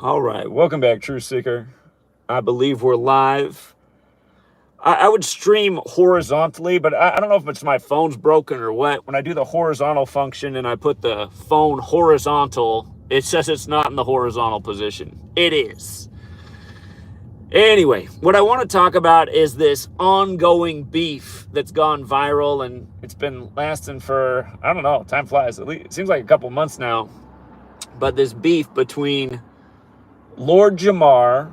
All right, welcome back, Truth Seeker. I believe we're live. I would stream horizontally, but I don't know if it's my phone's broken or what. When I do the horizontal function and I put the phone horizontal, it says it's not in the horizontal position. It is. Anyway, what I want to talk about is this ongoing beef that's gone viral, and it's been lasting for, I don't know, time flies. At least, it seems like a couple months now. But this beef between Lord Jamar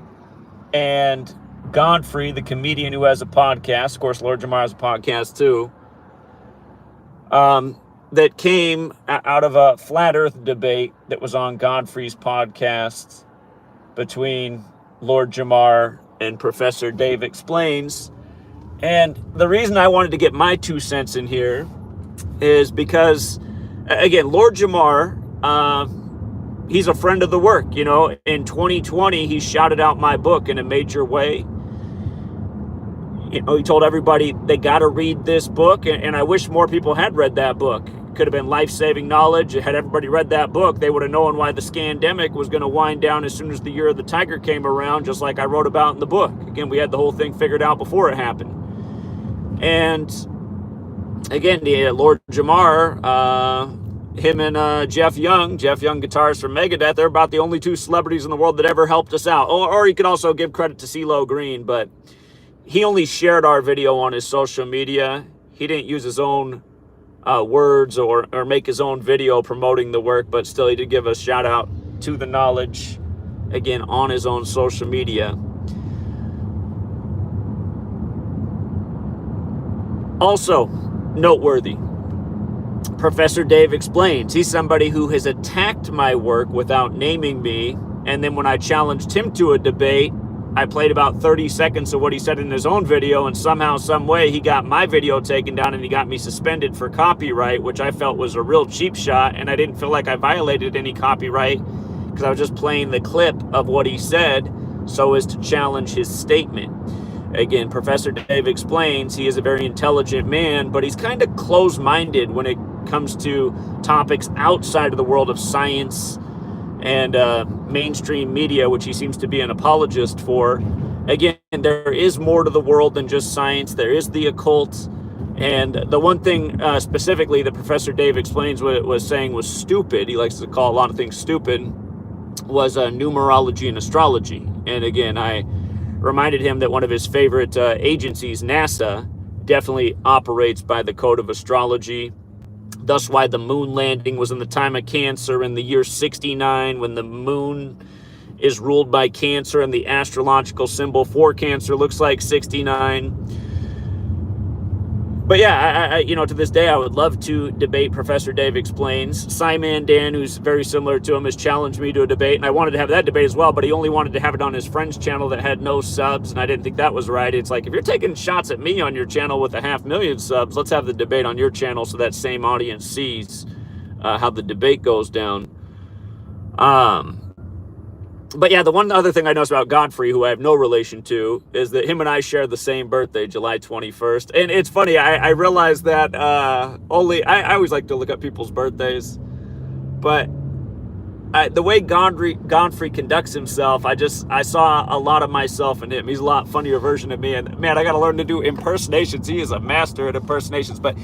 and Godfrey, the comedian who has a podcast. Of course, Lord Jamar has a podcast too. That came out of a flat earth debate that was on Godfrey's podcast between Lord Jamar and Professor Dave Explains. And the reason I wanted to get my 2 cents in here is because, again, Lord Jamar, he's a friend of the work. You know, in 2020, he shouted out my book in a major way. You know, he told everybody they got to read this book, and I wish more people had read that book. Could have been life-saving knowledge. Had everybody read that book, they would have known why the scandemic was going to wind down as soon as the year of the tiger came around, just like I wrote about in the book. Again, we had the whole thing figured out before it happened. And again, Lord Jamar, him and Jeff Young, guitarist from Megadeth, they're about the only 2 celebrities in the world that ever helped us out. Or you can also give credit to CeeLo Green, but he only shared our video on his social media. He didn't use his own words or make his own video promoting the work, but still he did give a shout out to the knowledge, again, on his own social media. Also noteworthy, Professor Dave Explains. He's somebody who has attacked my work without naming me, and then when I challenged him to a debate, I played about 30 seconds of what he said in his own video, and somehow, some way, he got my video taken down and he got me suspended for copyright, which I felt was a real cheap shot, and I didn't feel like I violated any copyright because I was just playing the clip of what he said so as to challenge his statement. Again, Professor Dave Explains, he is a very intelligent man, but he's kind of closed-minded when it comes to topics outside of the world of science and mainstream media, which he seems to be an apologist for. Again, there is more to the world than just science. There is the occult. And the one thing specifically that Professor Dave Explains was saying was stupid, he likes to call a lot of things stupid, was numerology and astrology. And again, I reminded him that one of his favorite agencies, NASA, definitely operates by the code of astrology. Thus why the moon landing was in the time of Cancer in the year 69, when the moon is ruled by Cancer and the astrological symbol for Cancer looks like 69. But yeah, I to this day, I would love to debate Professor Dave Explains. Simon Dan, who's very similar to him, has challenged me to a debate, and I wanted to have that debate as well, but he only wanted to have it on his friend's channel that had no subs, and I didn't think that was right. It's like, if you're taking shots at me on your channel with 500,000 subs, let's have the debate on your channel so that same audience sees how the debate goes down. But yeah, the one other thing I noticed about Godfrey, who I have no relation to, is that him and I share the same birthday, July 21st. And it's funny, I realized that I always like to look up people's birthdays. But the way Godfrey conducts himself, I saw a lot of myself in him. He's a lot funnier version of me. And man, I got to learn to do impersonations. He is a master at impersonations. But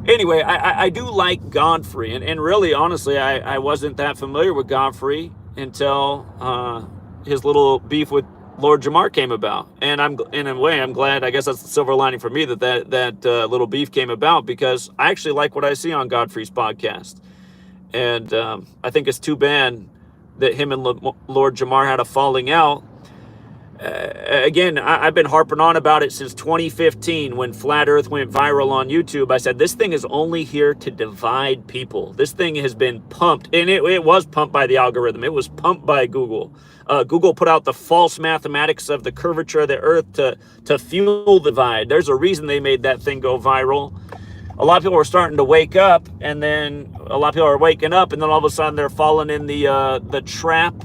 anyway, I do like Godfrey. And really, honestly, I wasn't that familiar with Godfrey until his little beef with Lord Jamar came about. And in a way, I'm glad. I guess that's the silver lining for me that little beef came about, because I actually like what I see on Godfrey's podcast. And I think it's too bad that him and Lord Jamar had a falling out. Again, I've been harping on about it since 2015 when Flat Earth went viral on YouTube. I said, this thing is only here to divide people. This thing has been pumped, and it was pumped by the algorithm. It was pumped by Google. Google put out the false mathematics of the curvature of the Earth to fuel the divide. There's a reason they made that thing go viral. A lot of people are starting to wake up, and then a lot of people are waking up, and then all of a sudden they're falling in the trap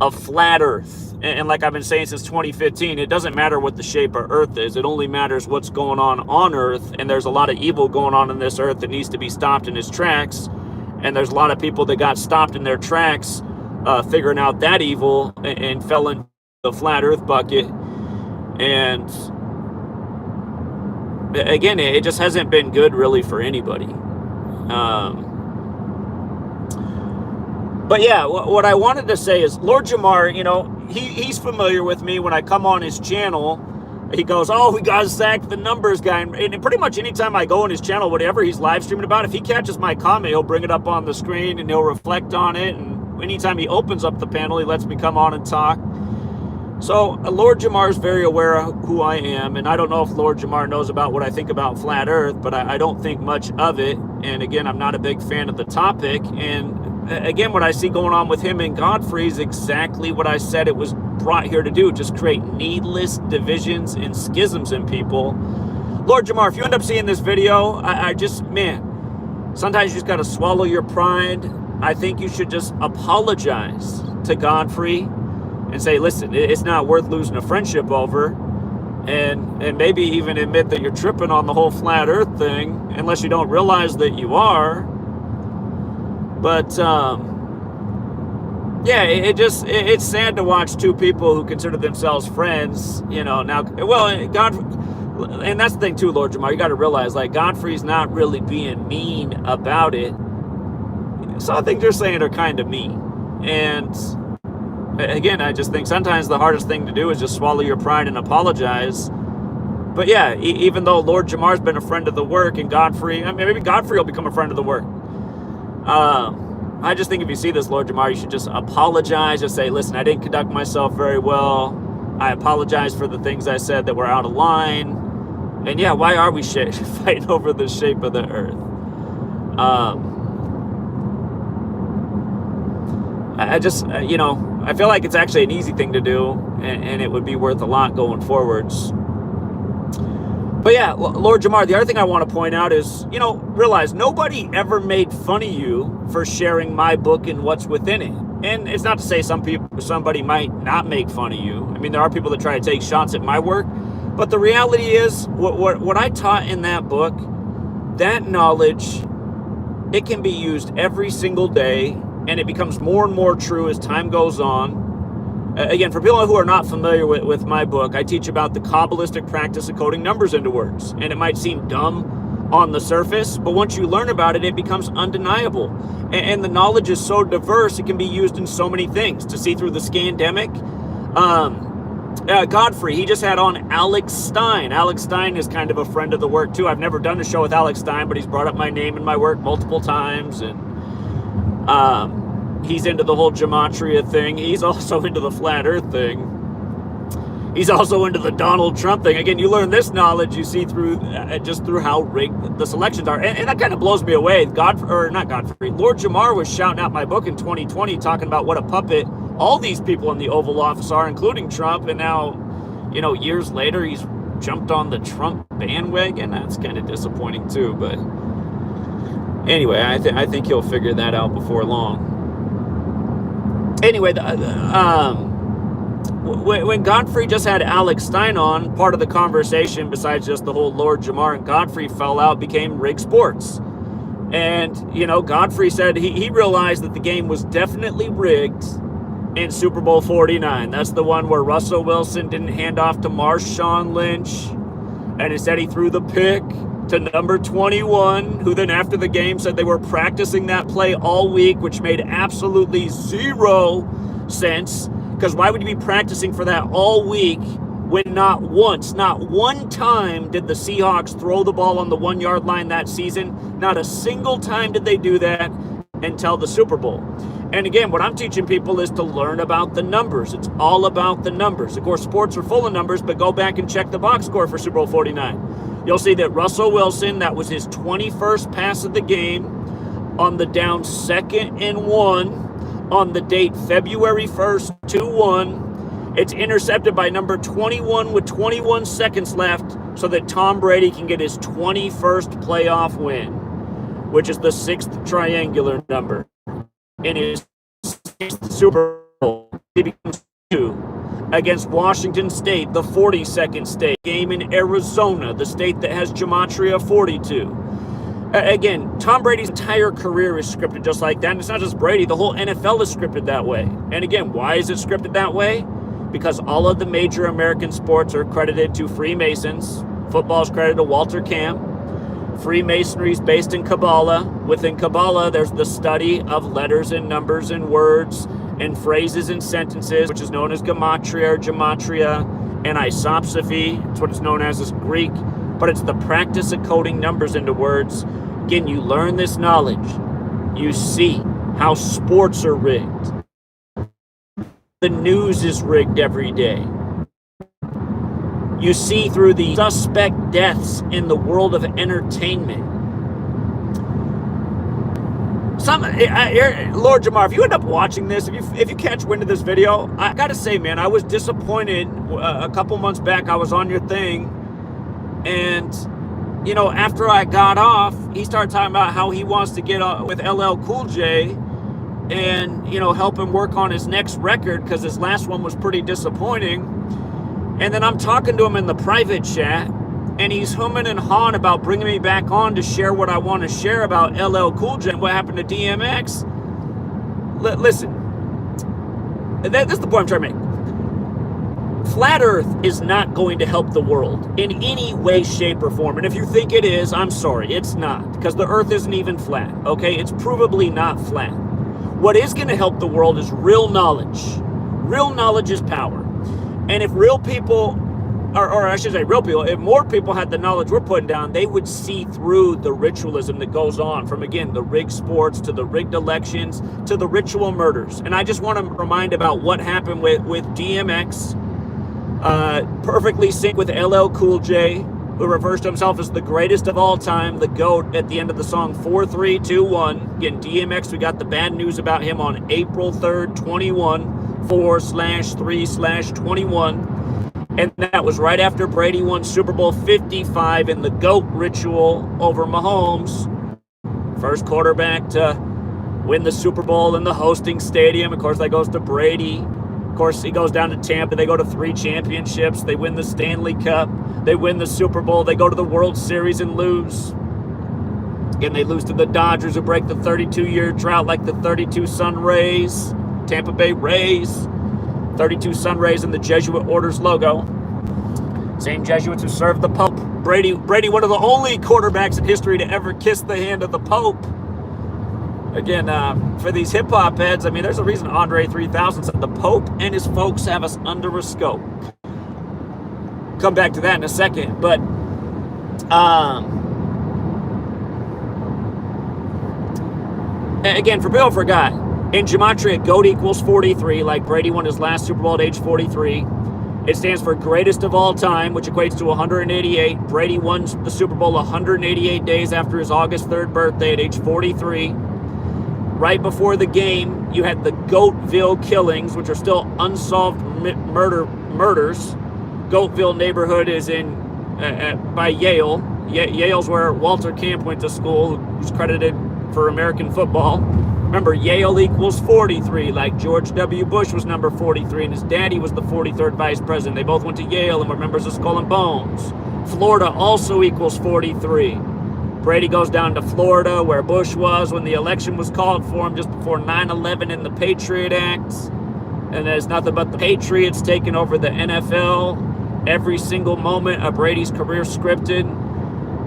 of Flat Earth. And like I've been saying since 2015, it doesn't matter what the shape of Earth is. It only matters what's going on Earth. And there's a lot of evil going on in this Earth that needs to be stopped in its tracks. And there's a lot of people that got stopped in their tracks figuring out that evil and fell into the flat earth bucket. And again, it just hasn't been good really for anybody. But yeah, what I wanted to say is Lord Jamar, he's familiar with me. When I come on his channel, he goes, oh, we got to sack the numbers guy. And pretty much anytime I go on his channel, whatever he's live streaming about, if he catches my comment, he'll bring it up on the screen and he'll reflect on it. And anytime he opens up the panel, he lets me come on and talk. So Lord Jamar is very aware of who I am. And I don't know if Lord Jamar knows about what I think about flat earth, but I don't think much of it. And again, I'm not a big fan of the topic. And again, what I see going on with him and Godfrey is exactly what I said it was brought here to do, just create needless divisions and schisms in people. Lord Jamar, if you end up seeing this video, sometimes you just got to swallow your pride. I think you should just apologize to Godfrey and say, listen, it's not worth losing a friendship over, and maybe even admit that you're tripping on the whole flat earth thing, unless you don't realize that you are. But yeah, it's sad to watch two people who consider themselves friends, now, well, God, and that's the thing too, Lord Jamar, you got to realize, like, Godfrey's not really being mean about it. Some things they're saying are kind of mean. And again, I just think sometimes the hardest thing to do is just swallow your pride and apologize. But yeah, even though Lord Jamar's been a friend of the work, and Godfrey, maybe Godfrey will become a friend of the work. I just think if you see this, Lord Jamar, you should just apologize. Just say, listen, I didn't conduct myself very well. I apologize for the things I said that were out of line. And yeah, why are we fighting over the shape of the earth? I feel like it's actually an easy thing to do, and it would be worth a lot going forwards. But yeah, Lord Jamar, the other thing I want to point out is, realize nobody ever made fun of you for sharing my book and what's within it. And it's not to say somebody might not make fun of you. I mean, there are people that try to take shots at my work. But the reality is, what I taught in that book, that knowledge, it can be used every single day, and it becomes more and more true as time goes on. Again, for people who are not familiar with my book, I teach about the Kabbalistic practice of coding numbers into words. And it might seem dumb on the surface, but once you learn about it, it becomes undeniable. And the knowledge is so diverse, it can be used in so many things. To see through the scandemic, Godfrey, he just had on Alex Stein. Alex Stein is kind of a friend of the work too. I've never done a show with Alex Stein, but he's brought up my name in my work multiple times. And he's into the whole gematria thing. He's also into the flat earth thing. He's also into the Donald Trump thing. Again, you learn this knowledge, you see through just through how rigged the selections are. And that kind of blows me away. Lord Jamar was shouting out my book in 2020, talking about what a puppet all these people in the Oval Office are, including Trump. And now, years later, he's jumped on the Trump bandwagon. That's kind of disappointing too. But anyway, I think he'll figure that out before long. Anyway, when Godfrey just had Alex Stein on, part of the conversation, besides just the whole Lord Jamar and Godfrey fallout, became rigged sports. And, Godfrey said he realized that the game was definitely rigged in Super Bowl 49. That's the one where Russell Wilson didn't hand off to Marshawn Lynch, and instead he threw the pick to number 21, who then after the game said they were practicing that play all week, which made absolutely zero sense. Because why would you be practicing for that all week when not one time did the Seahawks throw the ball on the 1 yard line that season? Not a single time did they do that until the Super Bowl. And again, what I'm teaching people is to learn about the numbers. It's all about the numbers. Of course, sports are full of numbers, but go back and check the box score for Super Bowl 49. You'll see that Russell Wilson, that was his 21st pass of the game, on the down 2nd and 1, on the date February 1st, 2-1. It's intercepted by number 21 with 21 seconds left so that Tom Brady can get his 21st playoff win, which is the 6th triangular number. In his 6th Super Bowl, he becomes 2 against Washington State, the 42nd state. Game in Arizona, the state that has Gematria 42. Again, Tom Brady's entire career is scripted just like that. And it's not just Brady. The whole NFL is scripted that way. And again, why is it scripted that way? Because all of the major American sports are credited to Freemasons. Football is credited to Walter Camp. Freemasonry is based in Kabbalah. Within Kabbalah, there's the study of letters and numbers and words and phrases and sentences, which is known as Gematria or Gematria, and isopsophy. It's what it's known as Greek. But it's the practice of coding numbers into words. Again, you learn this knowledge. You see how sports are rigged. The news is rigged every day. You see through the suspect deaths in the world of entertainment. Lord Jamar, if you end up watching this, if you catch wind of this video, I gotta say, man, I was disappointed. A couple months back, I was on your thing, and after I got off, he started talking about how he wants to get with LL Cool J, and help him work on his next record because his last one was pretty disappointing. And then I'm talking to him in the private chat, and he's humming and hawing about bringing me back on to share what I want to share about LL Cool J and what happened to DMX. Listen, this is the point I'm trying to make. Flat Earth is not going to help the world in any way, shape, or form. And if you think it is, I'm sorry, it's not. Because the Earth isn't even flat, okay? It's provably not flat. What is going to help the world is real knowledge. Real knowledge is power. And if real people, or I should say real people, if more people had the knowledge we're putting down, they would see through the ritualism that goes on from, again, the rigged sports to the rigged elections to the ritual murders. And I just want to remind about what happened with DMX, perfectly synced with LL Cool J, who refers to himself as the greatest of all time, the GOAT, at the end of the song 4321. Again, DMX, we got the bad news about him on April 3rd, 21. 4/3/21, and that was right after Brady won Super Bowl 55 in the GOAT ritual over Mahomes. First quarterback to win the Super Bowl in the hosting stadium. Of course, that goes to Brady. Of course, he goes down to Tampa. They go to 3 championships. They win the Stanley Cup. They win the Super Bowl. They go to the World Series and lose. Again, they lose to the Dodgers, who break the 32-year drought like the 32 Sun Rays. Tampa Bay Rays, 32 Sun Rays in the Jesuit Orders logo. Same Jesuits who served the Pope. Brady, one of the only quarterbacks in history to ever kiss the hand of the Pope. Again, for these hip-hop heads, I mean, there's a reason Andre 3000 said the Pope and his folks have us under a scope. Come back to that in a second. But, again, for people who forgot, in Gematria, GOAT equals 43, like Brady won his last Super Bowl at age 43. It stands for greatest of all time, which equates to 188. Brady won the Super Bowl 188 days after his August 3rd birthday at age 43. Right before the game, you had the Goatville killings, which are still unsolved murders. Goatville neighborhood is in by Yale. Yale's where Walter Camp went to school, who's credited for American football. Remember, Yale equals 43, like George W. Bush was number 43, and his daddy was the 43rd vice president. They both went to Yale and were members of Skull and Bones. Florida also equals 43. Brady goes down to Florida, where Bush was when the election was called for him just before 9/11 in the Patriot Act. And there's nothing but the Patriots taking over the NFL. Every single moment of Brady's career scripted.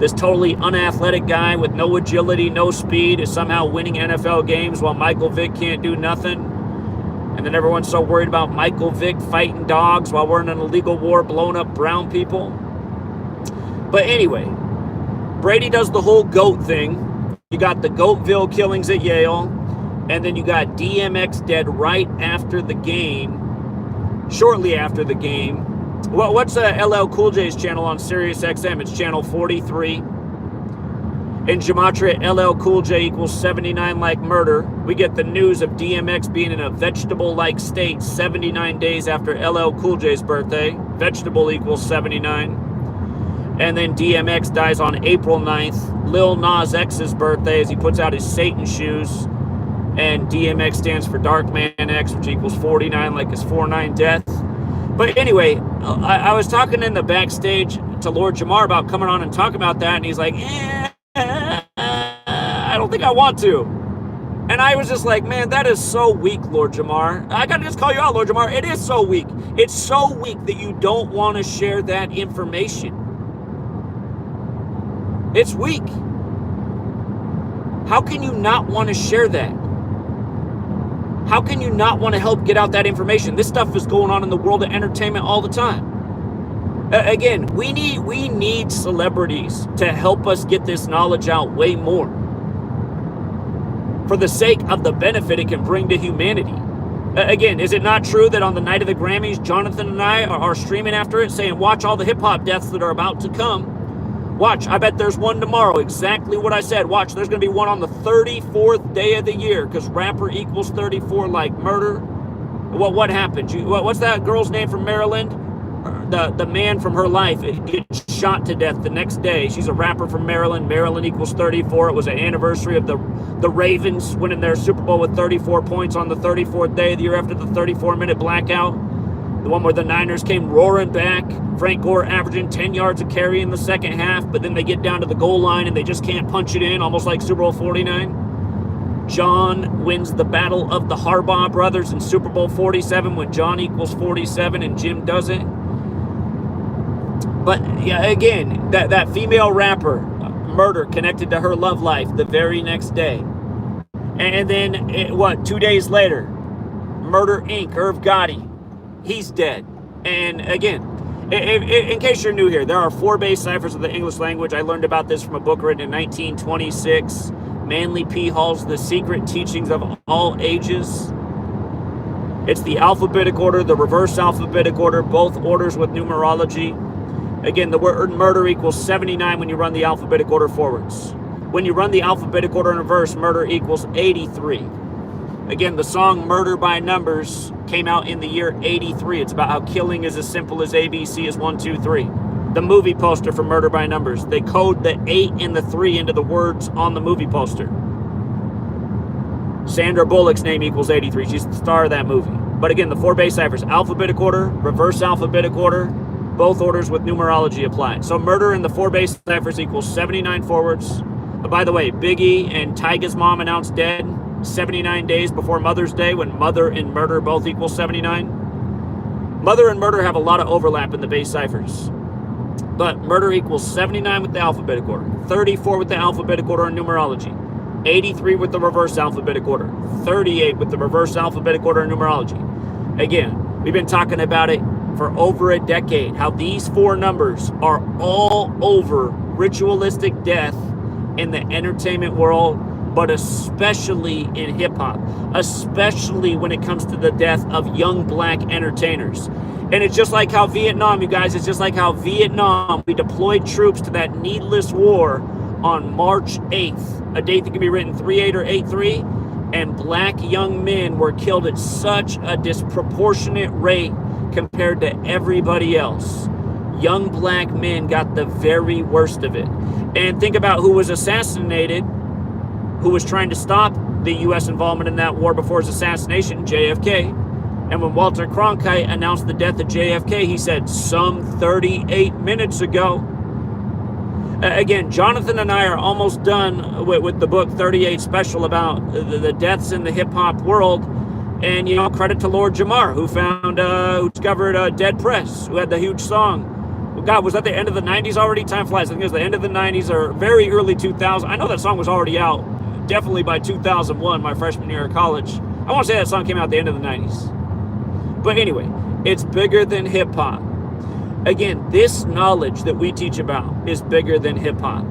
This totally unathletic guy with no agility, no speed is somehow winning NFL games while Michael Vick can't do nothing. And then everyone's so worried about Michael Vick fighting dogs while we're in an illegal war blowing up brown people. But anyway, Brady does the whole GOAT thing. You got the Goatville killings at Yale, and then you got DMX dead right after the game, shortly after the game. Well, what's LL Cool J's channel on Sirius XM? It's channel 43. In Gematria, LL Cool J equals 79 like murder. We get the news of DMX being in a vegetable-like state 79 days after LL Cool J's birthday. Vegetable equals 79. And then DMX dies on April 9th. Lil Nas X's birthday as he puts out his Satan shoes. And DMX stands for Dark Man X, which equals 49, like his 4-9 death. But anyway, I was talking in the backstage to Lord Jamar about coming on and talking about that, and he's like, think I want to. And I was just like, man, that is so weak, Lord Jamar. I got to just call you out, Lord Jamar. It is so weak. It's so weak that you don't want to share that information. It's weak. How can you not want to share that? How can you not want to help get out that information? This stuff is going on in the world of entertainment all the time. Again, we need celebrities to help us get this knowledge out way more, for the sake of the benefit it can bring to humanity. Again, is it not true that on the night of the Grammys, Jonathan and I are streaming after it, saying, watch all the hip-hop deaths that are about to come. Watch, I bet there's one tomorrow. Exactly what I said. Watch, there's going to be one on the 34th day of the year, because rapper equals 34 like murder. Well, what happened? What's that girl's name from Maryland? The man from her life gets shot to death the next day. She's a rapper from Maryland. Maryland equals 34. It was an anniversary of the Ravens winning their Super Bowl with 34 points on the 34th day of the year after the 34-minute blackout. The one where the Niners came roaring back. Frank Gore averaging 10 yards a carry in the second half, but then they get down to the goal line and they just can't punch it in, almost like Super Bowl 49. John wins the battle of the Harbaugh brothers in Super Bowl 47 when John equals 47 and Jim doesn't. But yeah, again, that female rapper, murder connected to her love life the very next day. And then, 2 days later, Murder Inc., Irv Gotti, he's dead. And again, in case you're new here, there are 4 base ciphers of the English language. I learned about this from a book written in 1926, Manly P. Hall's The Secret Teachings of All Ages. It's the alphabetic order, the reverse alphabetic order, both orders with numerology. Again, the word murder equals 79 when you run the alphabetic order forwards. When you run the alphabetic order in reverse, murder equals 83. Again, the song Murder by Numbers came out in the year 83. It's about how killing is as simple as ABC is 1, 2, 3. The movie poster for Murder by Numbers, they code the 8 and the 3 into the words on the movie poster. Sandra Bullock's name equals 83. She's the star of that movie. But again, the 4 base ciphers, alphabetic order, reverse alphabetic order, both orders with numerology applied. So murder in the 4 base ciphers equals 79 forwards. By the way, Biggie and Tyga's mom announced dead 79 days before Mother's Day, when mother and murder both equal 79. Mother and murder have a lot of overlap in the base ciphers. But murder equals 79 with the alphabetic order, 34 with the alphabetic order and numerology, 83 with the reverse alphabetic order, 38 with the reverse alphabetic order and numerology. Again, we've been talking about it for over a decade, how these 4 numbers are all over ritualistic death in the entertainment world, but especially in hip-hop, especially when it comes to the death of young black entertainers. And it's just like how Vietnam, you guys, it's just like how Vietnam, we deployed troops to that needless war on March 8th, a date that can be written 3/8 or 8/3, and black young men were killed at such a disproportionate rate compared to everybody else. Young black men got the very worst of it. And think about who was assassinated, who was trying to stop the U.S. involvement in that war before his assassination, JFK. And when Walter Cronkite announced the death of JFK, he said, some 38 minutes ago. Again, Jonathan and I are almost done with the book 38 special about the deaths in the hip-hop world. And, credit to Lord Jamar, who discovered Dead Press, who had the huge song. God, was that the end of the 90s already? Time flies. I think it was the end of the 90s or very early 2000s. I know that song was already out, definitely by 2001, my freshman year of college. I want to say that song came out at the end of the 90s. But anyway, it's bigger than hip-hop. Again, this knowledge that we teach about is bigger than hip-hop.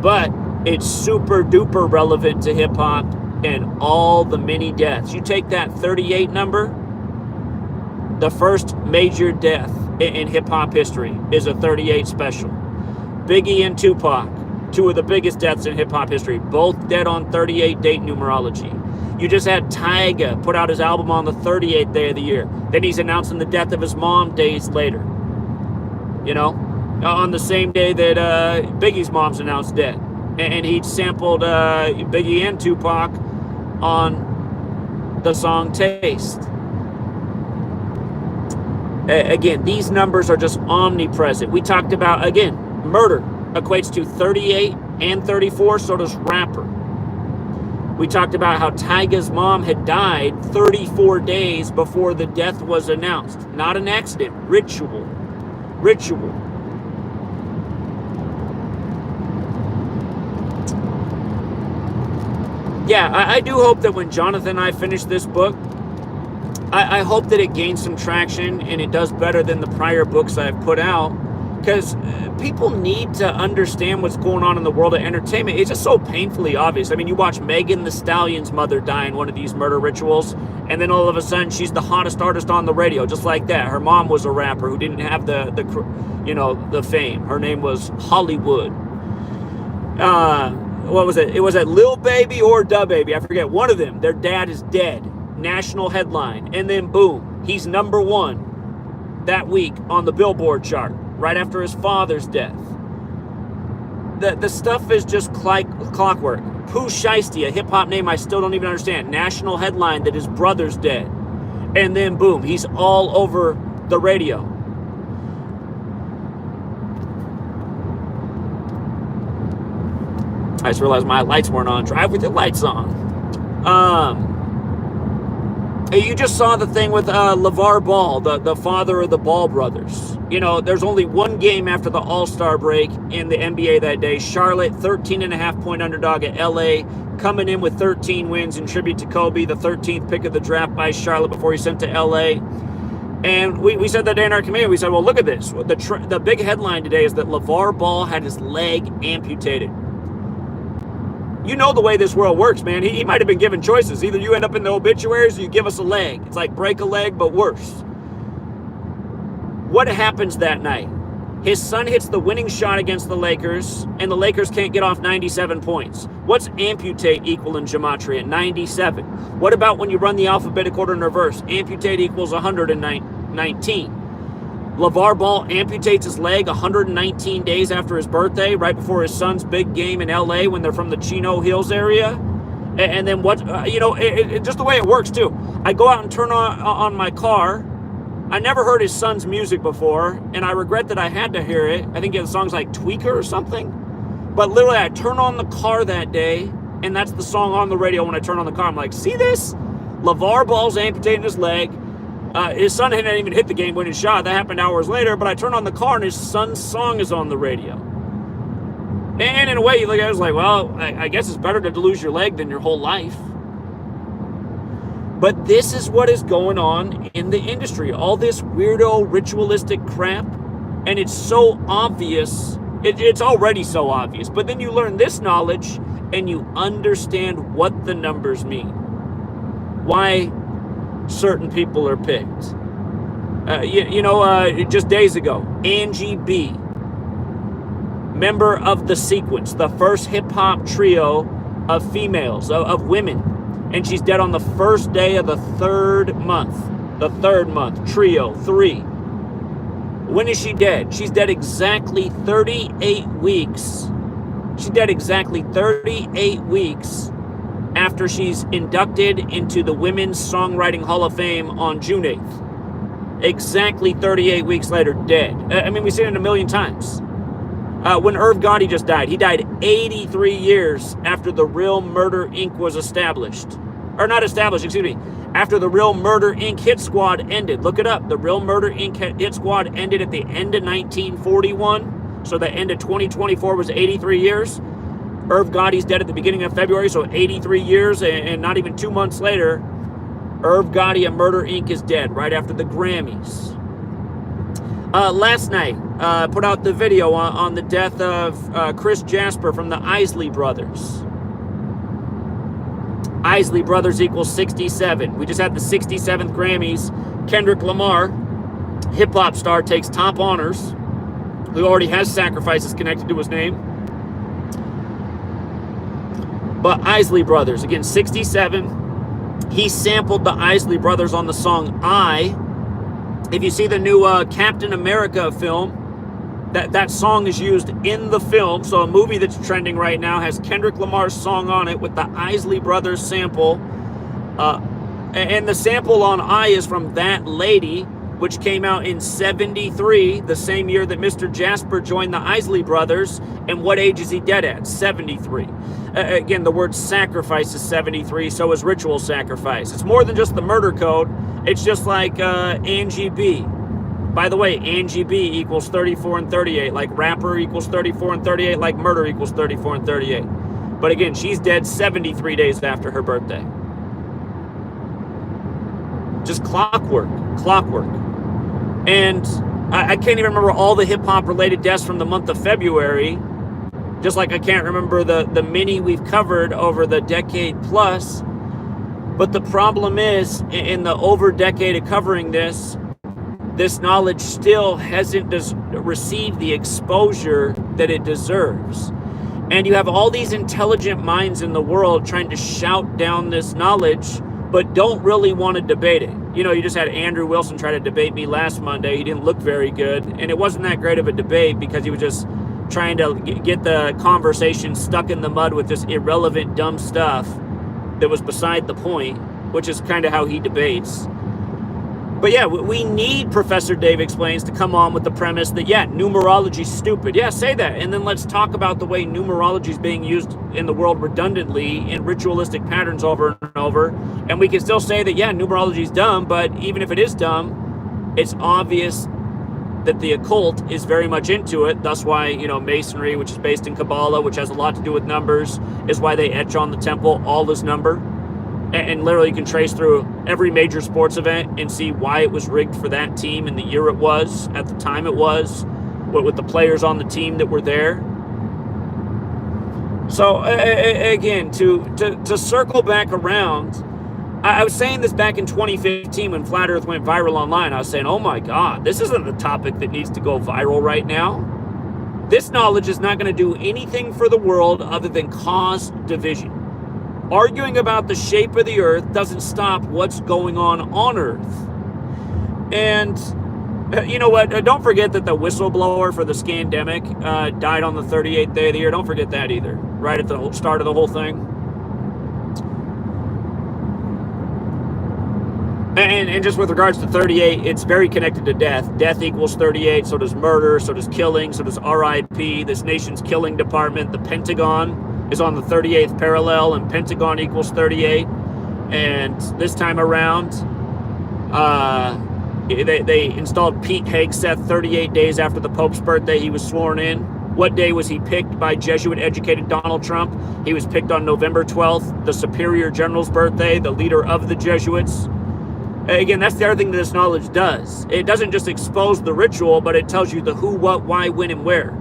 But it's super-duper relevant to hip-hop and all the many deaths. You take that 38 number, the first major death in hip-hop history is a 38 special. Biggie and Tupac, 2 of the biggest deaths in hip-hop history, both dead on 38 date numerology. You just had Tyga put out his album on the 38th day of the year. Then he's announcing the death of his mom days later. On the same day that Biggie's mom's announced dead. And he sampled Biggie and Tupac on the song Taste. Again, these numbers are just omnipresent. We talked about, again, murder equates to 38 and 34, so does rapper. We talked about how Tyga's mom had died 34 days before the death was announced. Not an accident. Ritual. Ritual. Yeah, I do hope that when Jonathan and I finish this book, I hope that it gains some traction and it does better than the prior books I've put out. Because people need to understand what's going on in the world of entertainment. It's just so painfully obvious. I mean, you watch Megan Thee Stallion's mother die in one of these murder rituals, and then all of a sudden she's the hottest artist on the radio, just like that. Her mom was a rapper who didn't have the fame. Her name was Hollywood. What was it? It was at Lil Baby or Da Baby. I forget. One of them. Their dad is dead. National headline. And then boom, he's #1 that week on the Billboard chart, right after his father's death. The stuff is just clockwork. Pooh Shiesty, a hip-hop name I still don't even understand. National headline that his brother's dead. And then boom, he's all over the radio. I just realized my lights weren't on. Drive with your lights on. You just saw the thing with LeVar Ball, the father of the Ball brothers. You know, there's only one game after the All-Star break in the NBA that day. Charlotte, 13.5-point underdog at LA, coming in with 13 wins in tribute to Kobe, the 13th pick of the draft by Charlotte before he sent to LA. And we said that day in our community. We said, well, look at this. The big headline today is that LeVar Ball had his leg amputated. You know the way this world works, man. He might have been given choices. Either you end up in the obituaries or you give us a leg. It's like break a leg, but worse. What happens that night? His son hits the winning shot against the Lakers, and the Lakers can't get off 97 points. What's amputate equal in gematria? 97. What about when you run the alphabetic order in reverse? Amputate equals 119. LeVar Ball amputates his leg 119 days after his birthday, right before his son's big game in LA when they're from the Chino Hills area. And then what, just the way it works too. I go out and turn on my car. I never heard his son's music before, and I regret that I had to hear it. I think the song's like Tweaker or something. But literally, I turn on the car that day, and that's the song on the radio when I turn on the car. I'm like, see this? LeVar Ball's amputating his leg. His son hadn't even hit the game-winning shot. That happened hours later, but I turn on the car, and his son's song is on the radio. And in a way, I was like, well, I guess it's better to lose your leg than your whole life. But this is what is going on in the industry. All this weirdo ritualistic crap. And it's so obvious. It's already so obvious. But then you learn this knowledge and you understand what the numbers mean. Why certain people are picked. Just days ago, Angie B, member of The Sequence, the first hip-hop trio of females, of women. And she's dead on the first day of the third month. The third month, trio, 3. When is she dead? She's dead exactly 38 weeks. She's dead exactly 38 weeks after she's inducted into the Women's Songwriting Hall of Fame on June 8th. Exactly 38 weeks later, dead. I mean, we've seen it a million times. When Irv Gotti just died, he died 83 years after the Real Murder Inc. was established. Or not established, excuse me. After the Real Murder Inc. hit squad ended. Look it up. The Real Murder Inc. hit squad ended at the end of 1941. So the end of 2024 was 83 years. Irv Gotti's dead at the beginning of February, so 83 years, and not even 2 months later, Irv Gotti of Murder Inc. is dead, right after the Grammys. Last night, put out the video on the death of Chris Jasper from the Isley Brothers. Isley Brothers equals 67. We just had the 67th Grammys. Kendrick Lamar, hip-hop star, takes top honors, who already has sacrifices connected to his name. But Isley Brothers, again, 67. He sampled the Isley Brothers on the song I. If you see the new Captain America film, that song is used in the film. So a movie that's trending right now has Kendrick Lamar's song on it with the Isley Brothers sample. And the sample on I is from That Lady, which came out in 73, the same year that Mr. Jasper joined the Isley Brothers. And what age is he dead at? 73. Again, the word sacrifice is 73, so is ritual sacrifice. It's more than just the murder code. It's just like Angie B. By the way, Angie B equals 34 and 38, like rapper equals 34 and 38, like murder equals 34 and 38. But again, she's dead 73 days after her birthday. Just clockwork. And I can't even remember all the hip-hop related deaths from the month of February, just like I can't remember the many we've covered over the decade plus. But the problem is, in the over decade of covering this knowledge still hasn't received the exposure that it deserves. And you have all these intelligent minds in the world trying to shout down this knowledge, but don't really want to debate it. You know, you just had Andrew Wilson try to debate me last Monday. He didn't look very good, and it wasn't that great of a debate because he was just trying to get the conversation stuck in the mud with this irrelevant, dumb stuff that was beside the point, which is kind of how he debates. But yeah, we need Professor Dave Explains to come on with the premise that, yeah, numerology's stupid. Yeah, say that. And then let's talk about the way numerology is being used in the world redundantly in ritualistic patterns over and over. And we can still say that, yeah, numerology's dumb, but even if it is dumb, it's obvious that the occult is very much into it. That's why, you know, Masonry, which is based in Kabbalah, which has a lot to do with numbers, is why they etch on the temple all this number. And literally you can trace through every major sports event and see why it was rigged for that team and the year it was, at the time it was, with the players on the team that were there. So again, to circle back around, I was saying this back in 2015 when Flat Earth went viral online. I was saying, oh my God, this isn't the topic that needs to go viral right now. This knowledge is not going to do anything for the world other than cause division. Arguing about the shape of the earth doesn't stop what's going on Earth. And you know what? Don't forget that the whistleblower for the scandemic died on the 38th day of the year. Don't forget that either, right at the start of the whole thing. And just with regards to 38, it's very connected to death. Death equals 38, so does murder, so does killing, so does RIP. This nation's killing department, the Pentagon, is on the 38th parallel, and Pentagon equals 38. And this time around, they installed Pete Hegseth 38 days after the Pope's birthday. He was sworn in. What day was he picked by Jesuit-educated Donald Trump? He was picked on November 12th, the Superior General's birthday, the leader of the Jesuits. Again, that's the other thing that this knowledge does. It doesn't just expose the ritual, but it tells you the who, what, why, when, and where.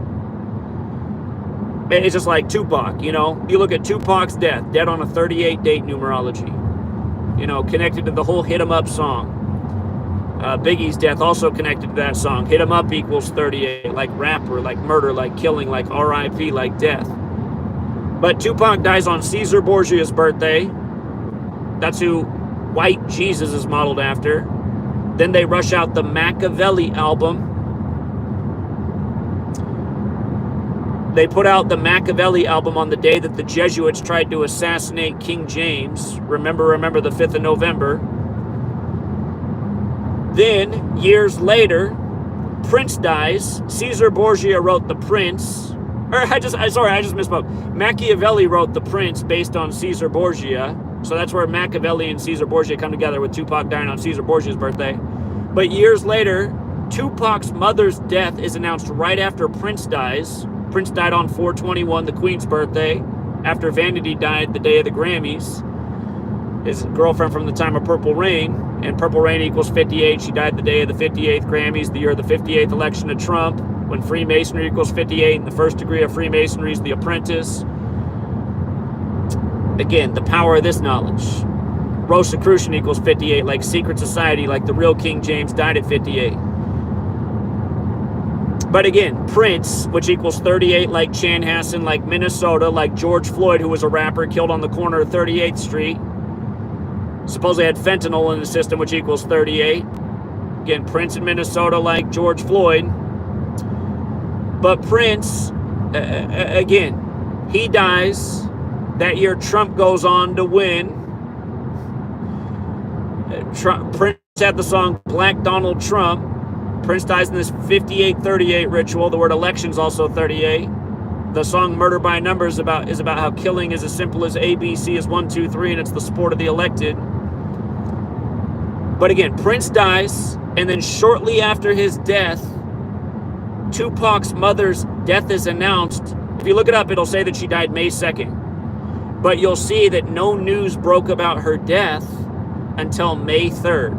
It's just like Tupac, you know. You look at Tupac's death, dead on a 38 date numerology. You know, connected to the whole Hit 'Em Up song. Biggie's death also connected to that song. Hit 'Em Up equals 38, like rapper, like murder, like killing, like RIP, like death. But Tupac dies on Caesar Borgia's birthday. That's who White Jesus is modeled after. Then they rush out the Machiavelli album. They put out the Machiavelli album on the day that the Jesuits tried to assassinate King James. Remember the 5th of November. Then, years later, Prince dies. Caesar Borgia wrote The Prince. I just misspoke. Machiavelli wrote The Prince based on Caesar Borgia. So that's where Machiavelli and Caesar Borgia come together, with Tupac dying on Caesar Borgia's birthday. But years later, Tupac's mother's death is announced right after Prince dies. Prince died on 4/21, the Queen's birthday, after Vanity died the day of the Grammys. His girlfriend from the time of Purple Rain, and Purple Rain equals 58. She died the day of the 58th Grammys, the year of the 58th election of Trump, when Freemasonry equals 58, and the first degree of Freemasonry is The Apprentice. Again, the power of this knowledge. Rosicrucian equals 58, like secret society, like the real King James died at 58. But again, Prince, which equals 38, like Chanhassen, like Minnesota, like George Floyd, who was a rapper killed on the corner of 38th Street, supposedly had fentanyl in the system, which equals 38. Again, Prince in Minnesota, like George Floyd. But Prince, again, he dies. That year, Trump goes on to win. Prince had the song Black Donald Trump. Prince dies in this 5838 ritual. The word election's also 38. The song Murder by Numbers is about how killing is as simple as A, B, C is 1, 2, 3, and it's the sport of the elected. But again, Prince dies, and then shortly after his death, Tupac's mother's death is announced. If you look it up, it'll say that she died May 2nd. But you'll see that no news broke about her death until May 3rd,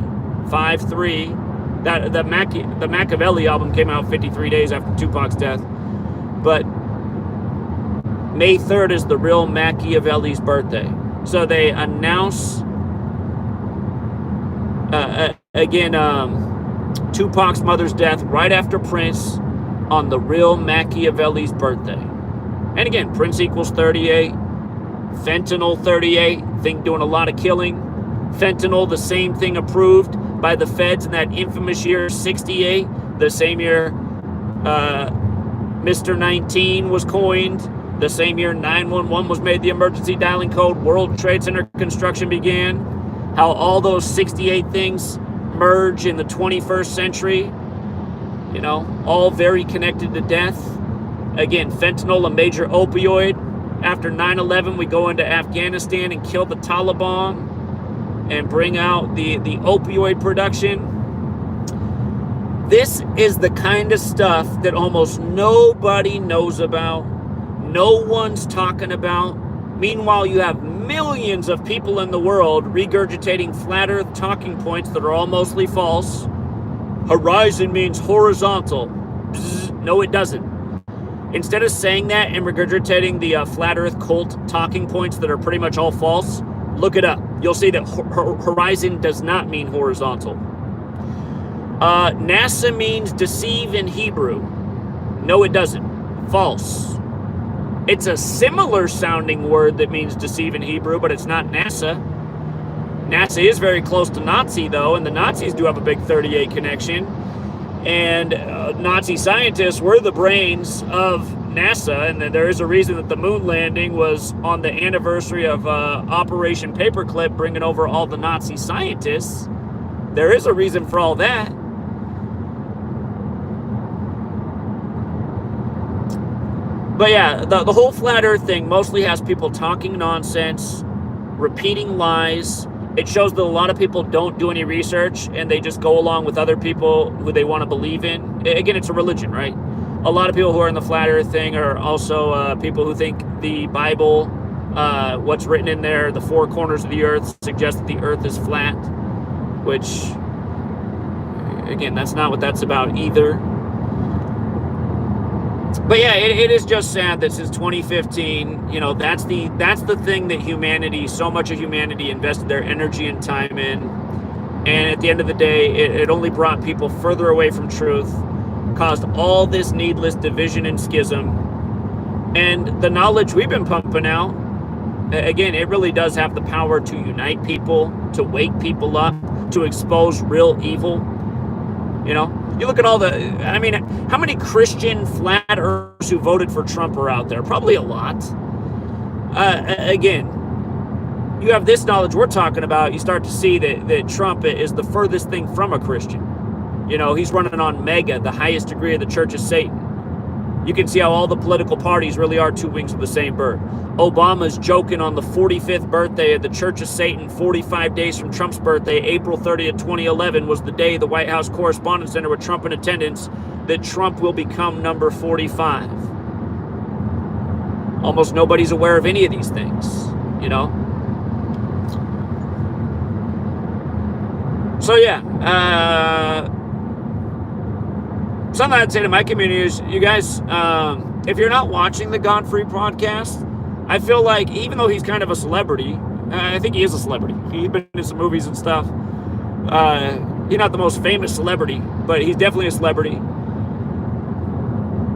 5-3. The Machiavelli album came out 53 days after Tupac's death. But May 3rd is the real Machiavelli's birthday. So they announce, Tupac's mother's death right after Prince on the real Machiavelli's birthday. And again, Prince equals 38. Fentanyl, 38. Think doing a lot of killing. Fentanyl, the same thing approved by the feds in that infamous year, 68. The same year Mr. 19 was coined. The same year 911 was made the emergency dialing code. World Trade Center construction began. How all those 68 things merge in the 21st century. You know, all very connected to death. Again, fentanyl, a major opioid. After 9/11, we go into Afghanistan and kill the Taliban and bring out the opioid production. This is the kind of stuff that almost nobody knows about. No one's talking about. Meanwhile, you have millions of people in the world regurgitating flat earth talking points that are all mostly false. Horizon means horizontal. Bzz, no, it doesn't. Instead of saying that and regurgitating the flat earth cult talking points that are pretty much all false, look it up. You'll see that horizon does not mean horizontal. NASA means deceive in Hebrew. No, it doesn't. False. It's a similar sounding word that means deceive in Hebrew, but it's not NASA. NASA is very close to Nazi, though, and the Nazis do have a big 38 connection. And Nazi scientists were the brains of NASA, and there is a reason that the moon landing was on the anniversary of Operation Paperclip, bringing over all the Nazi scientists. There is a reason for all that. But yeah, the whole flat earth thing mostly has people talking nonsense, repeating lies. It shows that a lot of people don't do any research and they just go along with other people who they want to believe in. Again, it's a religion, right? A lot of people who are in the flat earth thing are also people who think the Bible, what's written in there, the four corners of the earth, suggests that the earth is flat, which, again, that's not what that's about either. But yeah, it is just sad that since 2015, you know, that's the thing that so much of humanity invested their energy and time in. And at the end of the day, it only brought people further away from truth, caused all this needless division and schism. And the knowledge we've been pumping out, again, it really does have the power to unite people, to wake people up, to expose real evil. You know, you look at how many Christian flat earthers who voted for Trump are out there? Probably a lot. Again, you have this knowledge we're talking about, you start to see that Trump is the furthest thing from a Christian. You know, he's running on MAGA, the highest degree of the Church of Satan. You can see how all the political parties really are two wings of the same bird. Obama's joking on the 45th birthday of the Church of Satan, 45 days from Trump's birthday, April 30th, 2011, was the day the White House Correspondents Center with Trump in attendance, that Trump will become number 45. Almost nobody's aware of any of these things, you know? So yeah, something I'd say to my community is, you guys, if you're not watching the Godfrey podcast, I feel like, even though he's kind of a celebrity, I think he is a celebrity. He's been in some movies and stuff. He's not the most famous celebrity, but he's definitely a celebrity.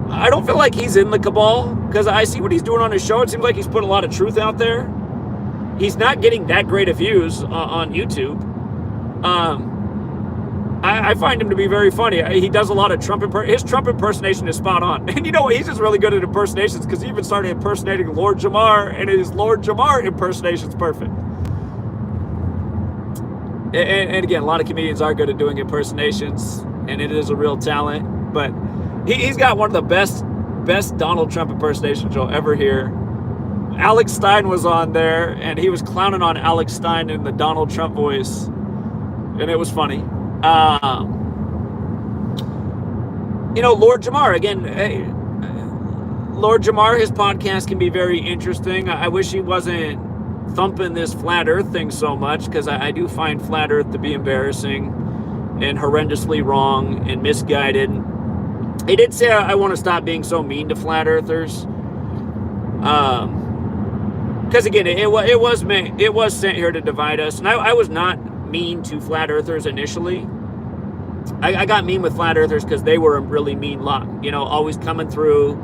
I don't feel like he's in the cabal, because I see what he's doing on his show. It seems like he's put a lot of truth out there. He's not getting that great of views on YouTube. I find him to be very funny. He does a lot of Trump his Trump impersonation is spot on. And you know what? He's just really good at impersonations, because he even started impersonating Lord Jamar, and his Lord Jamar impersonation is perfect. and again, a lot of comedians are good at doing impersonations, and it is a real talent. But he's got one of the best Donald Trump impersonations you'll ever hear. Alex Stein was on there, and he was clowning on Alex Stein in the Donald Trump voice, and it was funny. Lord Jamar, again, Lord Jamar, his podcast can be very interesting. I wish he wasn't thumping this flat earth thing so much, because I do find flat earth to be embarrassing and horrendously wrong and misguided. He did say, I want to stop being so mean to flat earthers. Because again, it was sent here to divide us. And I was not mean to flat earthers initially. I got mean with flat earthers because they were a really mean lot. Always coming through,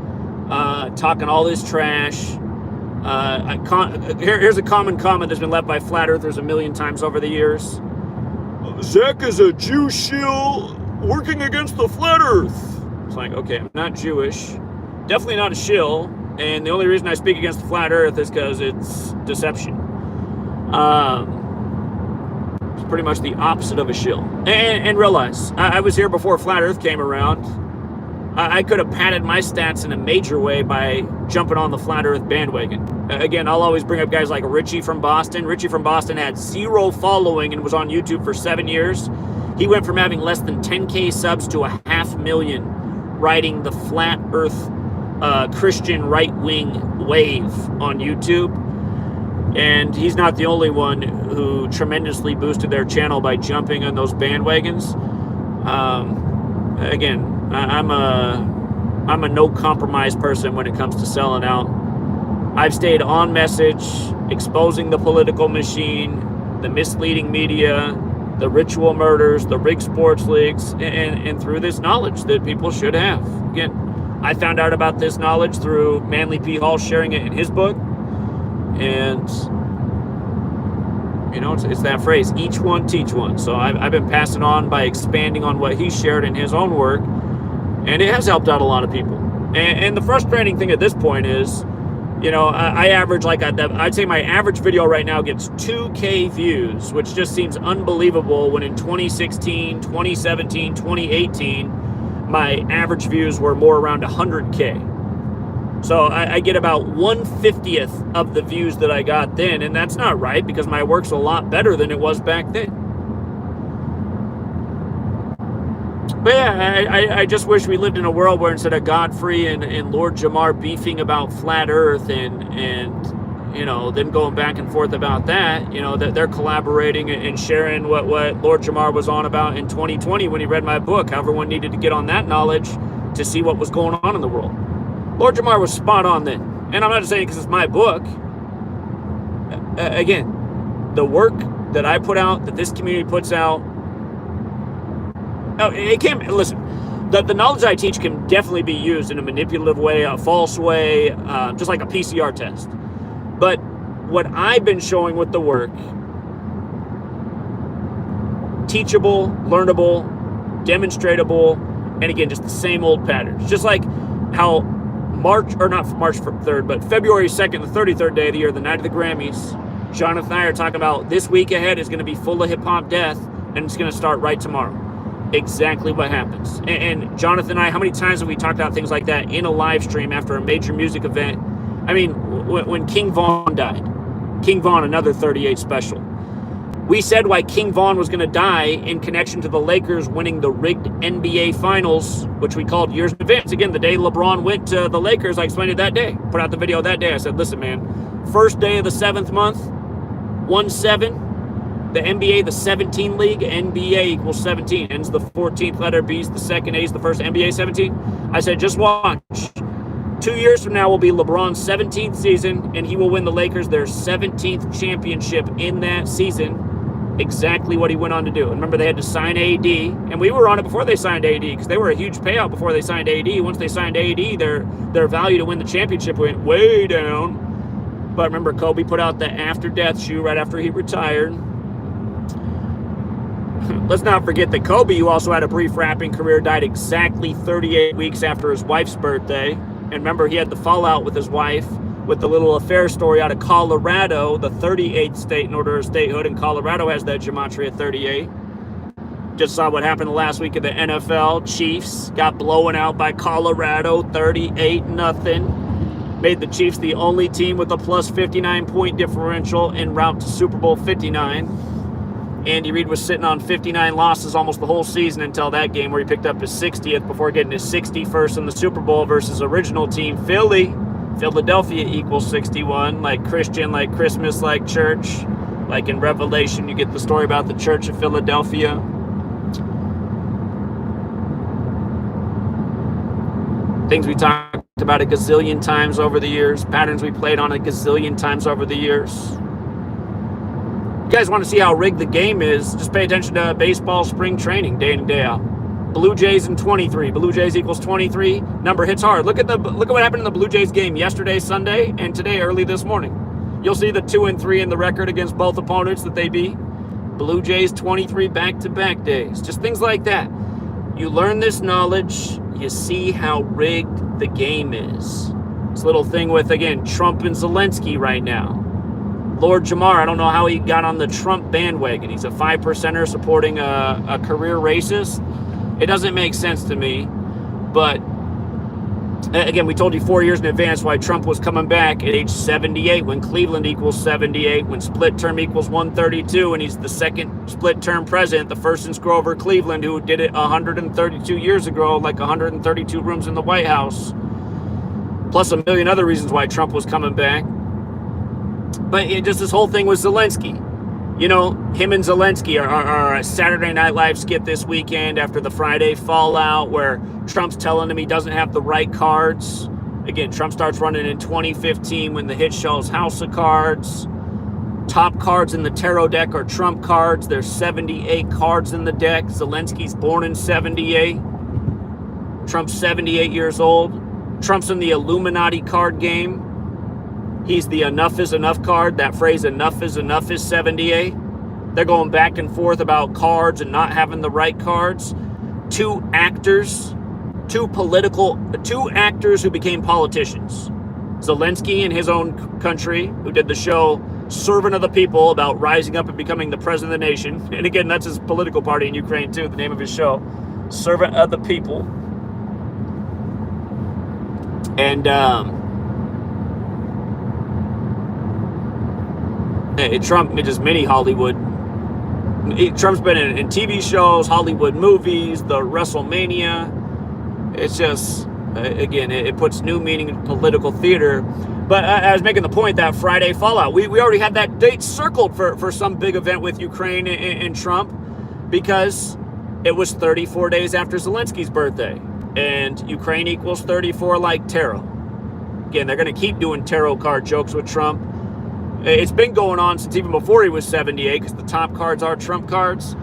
talking all this trash. Here's a common comment that's been left by flat earthers a million times over the years. Zach is a Jew shill working against the flat earth. It's like, okay, I'm not Jewish, definitely not a shill, and the only reason I speak against the flat earth is because it's deception. It's pretty much the opposite of a shill. And realize, I was here before flat earth came around. I could have padded my stats in a major way by jumping on the flat earth bandwagon. Again, I'll always bring up guys like Richie from Boston. Richie from Boston had 0 following and was on YouTube for 7 years. He went from having less than 10K subs to 500,000, riding the flat earth Christian right-wing wave on YouTube. And he's not the only one who tremendously boosted their channel by jumping on those bandwagons. Again, I'm a no compromise person when it comes to selling out. I've stayed on message, exposing the political machine, the misleading media, the ritual murders, the rigged sports leagues, and through this knowledge that people should have. Again, I found out about this knowledge through Manly P. Hall sharing it in his book. And, it's that phrase, each one teach one. So I've been passing on by expanding on what he shared in his own work. And it has helped out a lot of people. And the frustrating thing at this point is, I average I'd say my average video right now gets 2K views, which just seems unbelievable when in 2016, 2017, 2018, my average views were more around 100K. So I get about 1/50th of the views that I got then, and that's not right because my work's a lot better than it was back then. But yeah, I just wish we lived in a world where instead of Godfrey and Lord Jamar beefing about flat earth and them going back and forth about that, that they're collaborating and sharing what Lord Jamar was on about in 2020 when he read my book. How everyone needed to get on that knowledge to see what was going on in the world. Lord Jamar was spot on then. And I'm not just saying because it's my book. Again, the work that I put out, that this community puts out, it can't, listen, the knowledge I teach can definitely be used in a manipulative way, a false way, just like a PCR test. But what I've been showing with the work, teachable, learnable, demonstratable, and again, just the same old patterns. Just like how February 2nd, the 33rd day of the year, the night of the Grammys, Jonathan and I are talking about this week ahead is going to be full of hip-hop death, and it's going to start right tomorrow. Exactly what happens. And Jonathan and I, how many times have we talked about things like that in a live stream after a major music event? I mean, when King Von died, King Von, another 38 special, we said why King Von was going to die in connection to the Lakers winning the rigged NBA Finals, which we called years in advance. Again, the day LeBron went to the Lakers, I explained it that day. Put out the video that day. I said, listen, man, first day of the 7th month, 1-7. The NBA, the 17 league, NBA equals 17. Ends the 14th letter, B's the second, A's the first, NBA 17. I said, just watch. 2 years from now will be LeBron's 17th season, and he will win the Lakers their 17th championship in that season. Exactly what he went on to do. And remember, they had to sign AD, and we were on it before they signed AD because they were a huge payout before they signed AD. Once they signed AD, their value to win the championship went way down. But remember, Kobe put out the after death shoe right after he retired. Let's not forget that Kobe, who also had a brief rapping career, died exactly 38 weeks after his wife's birthday. And remember, he had the fallout with his wife with the little affair story out of Colorado, the 38th state in order of statehood, and Colorado has that Gematria 38. Just saw what happened last week in the NFL. Chiefs got blown out by Colorado, 38-0. Made the Chiefs the only team with a plus 59 point differential en route to Super Bowl 59. Andy Reid was sitting on 59 losses almost the whole season until that game where he picked up his 60th before getting his 61st in the Super Bowl versus original team Philly. Philadelphia equals 61, like Christian, like Christmas, like church. Like in Revelation, you get the story about the Church of Philadelphia. Things we talked about a gazillion times over the years. Patterns we played on a gazillion times over the years. You guys want to see how rigged the game is? Just pay attention to baseball spring training day in and day out. Blue Jays in 23. Blue Jays equals 23. Number hits hard. Look at what happened in the Blue Jays game yesterday, Sunday, and today, early this morning. You'll see the 2-3 in the record against both opponents that they beat. Blue Jays 23 back-to-back days. Just things like that. You learn this knowledge. You see how rigged the game is. This little thing with, again, Trump and Zelensky right now. Lord Jamar, I don't know how he got on the Trump bandwagon. He's a 5%er supporting a career racist. It doesn't make sense to me. But, again, we told you 4 years in advance why Trump was coming back at age 78 when Cleveland equals 78, when split term equals 132, and he's the second split term president, the first since Grover Cleveland, who did it 132 years ago, like 132 rooms in the White House. Plus a million other reasons why Trump was coming back. But just this whole thing with Zelensky. You know, him and Zelensky are a Saturday Night Live skit this weekend after the Friday fallout where Trump's telling him he doesn't have the right cards. Again, Trump starts running in 2015 when the hit shows House of Cards. Top cards in the tarot deck are Trump cards. There's 78 cards in the deck. Zelensky's born in 78. Trump's 78 years old. Trump's in the Illuminati card game. He's the enough is enough card. That phrase enough is 78. They're going back and forth about cards and not having the right cards. Two actors who became politicians. Zelensky in his own country, who did the show Servant of the People about rising up and becoming the president of the nation. And again, that's his political party in Ukraine too, the name of his show, Servant of the People. And Trump, just mini Hollywood. Trump's been in TV shows, Hollywood movies, the WrestleMania. It's just, again, it puts new meaning in political theater. But I was making the point that Friday fallout, we already had that date circled for some big event with Ukraine and Trump because it was 34 days after Zelensky's birthday. And Ukraine equals 34 like tarot. Again, they're going to keep doing tarot card jokes with Trump. It's been going on since even before he was 78 because the top cards are Trump cards.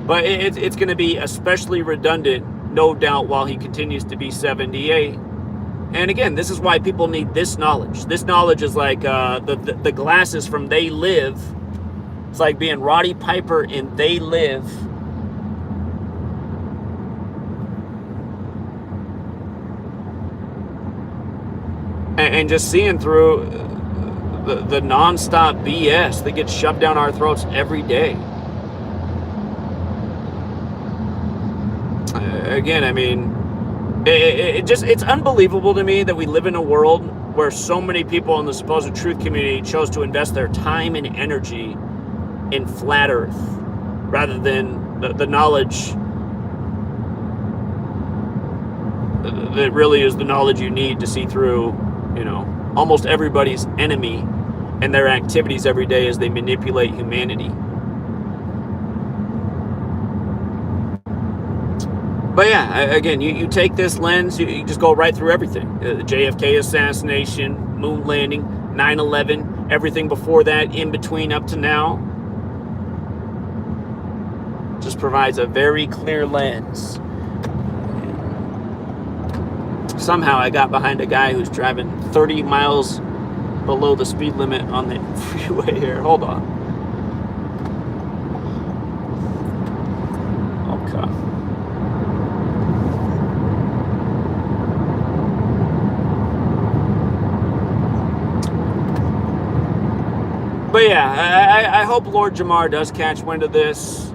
But it's going to be especially redundant, no doubt, while he continues to be 78. And again, this is why people need this knowledge. This knowledge is like the glasses from They Live. It's like being Roddy Piper in They Live. And just seeing through the nonstop BS that gets shoved down our throats every day. Again, I mean, it's unbelievable to me that we live in a world where so many people in the supposed truth community chose to invest their time and energy in flat Earth rather than the knowledge that really is the knowledge you need to see through, you know, almost everybody's enemy and their activities every day as they manipulate humanity. But yeah, again, you take this lens, you just go right through everything. The JFK assassination, moon landing, 9/11, everything before that, in between up to now. Just provides a very clear lens. Somehow I got behind a guy who's driving 30 miles below the speed limit on the freeway here. Hold on. Okay. But yeah, I hope Lord Jamar does catch wind of this.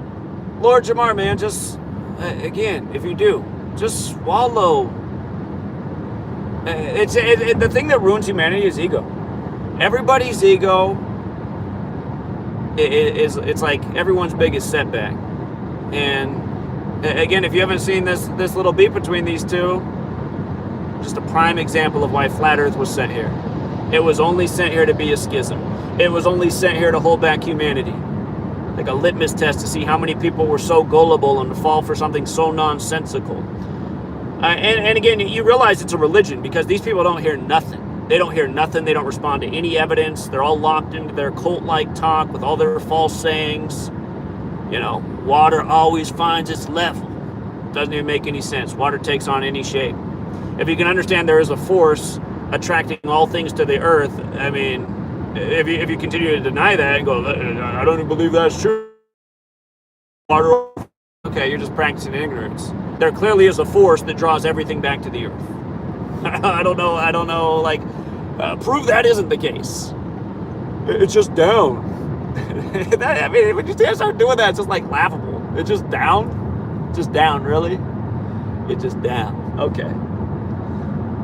Lord Jamar, man, just, again, if you do, just swallow. The thing that ruins humanity is ego. Everybody's ego it's like everyone's biggest setback. And again, if you haven't seen this little beat between these two, just a prime example of why Flat Earth was sent here. It was only sent here to be a schism. It was only sent here to hold back humanity. Like a litmus test to see how many people were so gullible and to fall for something so nonsensical. And again, you realize it's a religion because these people don't hear nothing. They don't hear nothing. They don't respond to any evidence. They're all locked into their cult-like talk with all their false sayings. You know, water always finds its level. Doesn't even make any sense. Water takes on any shape. If you can understand there is a force attracting all things to the earth, I mean, if you continue to deny that and go, I don't even believe that's true. Water, okay, you're just practicing ignorance. There clearly is a force that draws everything back to the earth. I don't know, like, prove that isn't the case. It's just down. I mean, when you start doing that, it's just like laughable. It's just down? Just down, really? It's just down. Okay.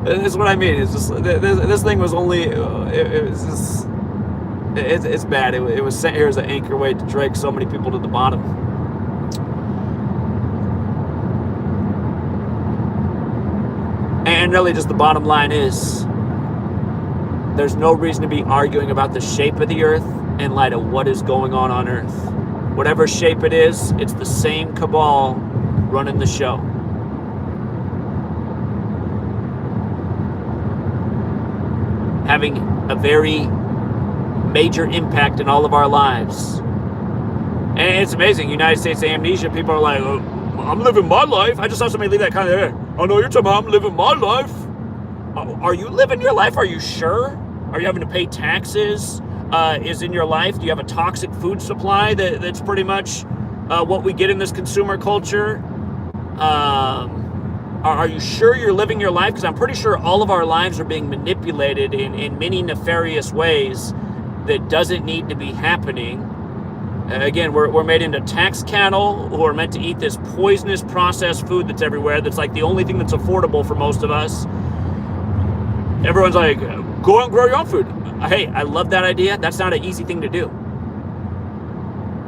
That's what I mean. It's just, this thing was only, it's bad. It was sent here as an anchor weight to drag so many people to the bottom. And really just the bottom line is there's no reason to be arguing about the shape of the earth in light of what is going on earth. Whatever shape it is, it's the same cabal running the show. Having a very major impact in all of our lives. And it's amazing. United States amnesia, people are like, oh, I'm living my life. I just saw somebody leave that kind of there. Oh no, you're talking about I'm living my life. Are you living your life? Are you sure? Are you having to pay taxes? Is in your life? Do you have a toxic food supply that's pretty much what we get in this consumer culture? Are you sure you're living your life? Because I'm pretty sure all of our lives are being manipulated in many nefarious ways that doesn't need to be happening. Again, we're made into tax cattle who are meant to eat this poisonous processed food that's everywhere. That's like the only thing that's affordable for most of us. Everyone's like, go out and grow your own food. Hey, I love that idea. That's not an easy thing to do.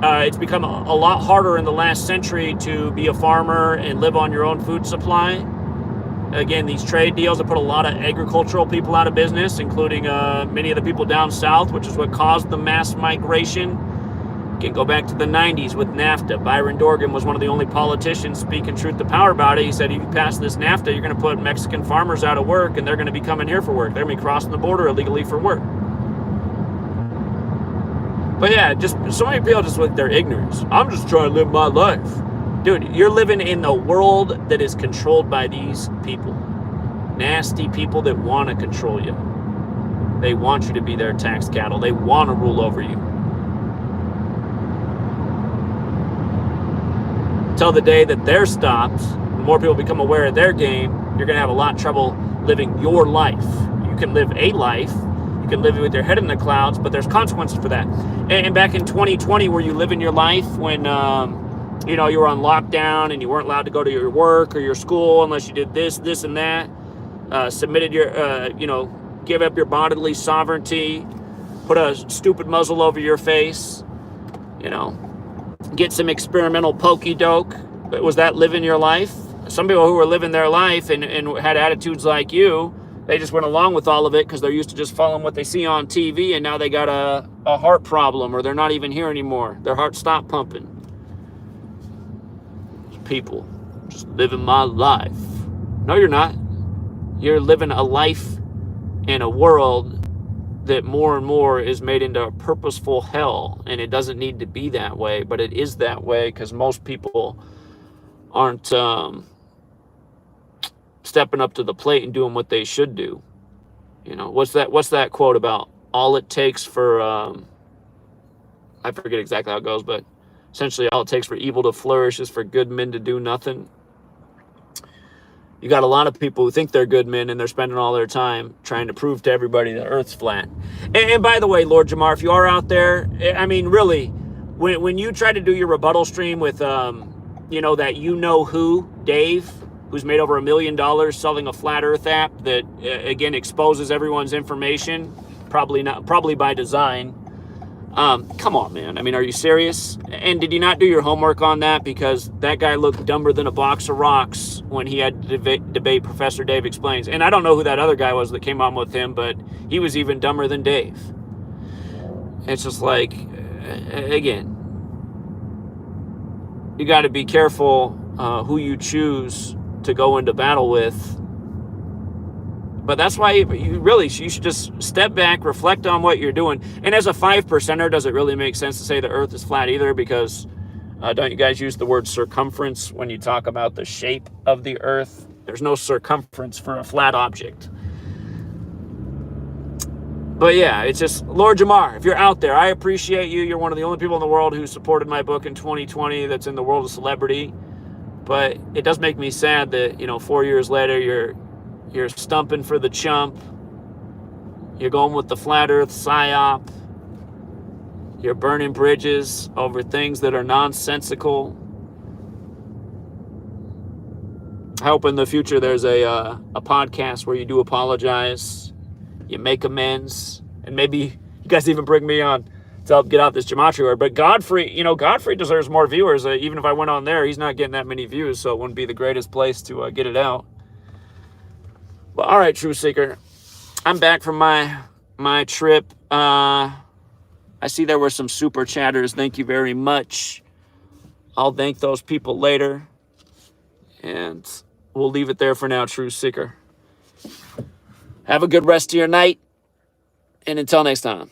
It's become a lot harder in the last century to be a farmer and live on your own food supply. Again, these trade deals have put a lot of agricultural people out of business, including many of the people down south, which is what caused the mass migration. You can go back to the 90s with NAFTA. Byron Dorgan was one of the only politicians speaking truth to power about it. He said, if you pass this NAFTA, you're going to put Mexican farmers out of work, and they're going to be coming here for work. They're going to be crossing the border illegally for work. But yeah, just so many people just with their ignorance. I'm just trying to live my life. Dude, you're living in a world that is controlled by these people. Nasty people that want to control you. They want you to be their tax cattle. They want to rule over you. Till the day that they're stopped, the more people become aware of their game, you're going to have a lot of trouble living your life. You can live a life. You can live it with your head in the clouds, but there's consequences for that. And back in 2020, were you living your life when, you were on lockdown and you weren't allowed to go to your work or your school unless you did this, and that, submitted your, give up your bodily sovereignty, put a stupid muzzle over your face, get some experimental pokey doke? Was that living your life? Some people who were living their life and had attitudes like you, they just went along with all of it because they're used to just following what they see on TV, and now they got a heart problem, or they're not even here anymore. Their heart stopped pumping. People, just living my life. No, you're not. You're living a life in a world that more and more is made into a purposeful hell, and it doesn't need to be that way, but it is that way because most people aren't stepping up to the plate and doing what they should do. What's that quote about? All it takes for I forget exactly how it goes, but essentially all it takes for evil to flourish is for good men to do nothing. You got a lot of people who think they're good men, and they're spending all their time trying to prove to everybody the Earth's flat. And by the way, Lord Jamar, if you are out there, I mean, really, when you try to do your rebuttal stream with, that who, Dave, who's made over $1 million selling a flat Earth app that, again, exposes everyone's information, probably by design. Come on, man. I mean, are you serious? And did you not do your homework on that? Because that guy looked dumber than a box of rocks when he had to debate Professor Dave Explains. And I don't know who that other guy was that came on with him, but he was even dumber than Dave. It's just like, again, you got to be careful who you choose to go into battle with. But that's why you should just step back, reflect on what you're doing. And as a 5%er, does it really make sense to say the Earth is flat either? Because don't you guys use the word circumference when you talk about the shape of the Earth? There's no circumference for a flat object. But yeah, it's just, Lord Jamar, if you're out there, I appreciate you. You're one of the only people in the world who supported my book in 2020 that's in the world of celebrity. But it does make me sad that, 4 years later, you're stumping for the chump. You're going with the flat Earth psyop. You're burning bridges over things that are nonsensical. I hope in the future there's a podcast where you do apologize, you make amends, and maybe you guys even bring me on to help get out this gematria word. But Godfrey, Godfrey deserves more viewers. Even if I went on there, he's not getting that many views, so it wouldn't be the greatest place to get it out. Well, all right, Truth Seeker. I'm back from my trip. I see there were some super chatters. Thank you very much. I'll thank those people later. And we'll leave it there for now, Truth Seeker. Have a good rest of your night. And until next time.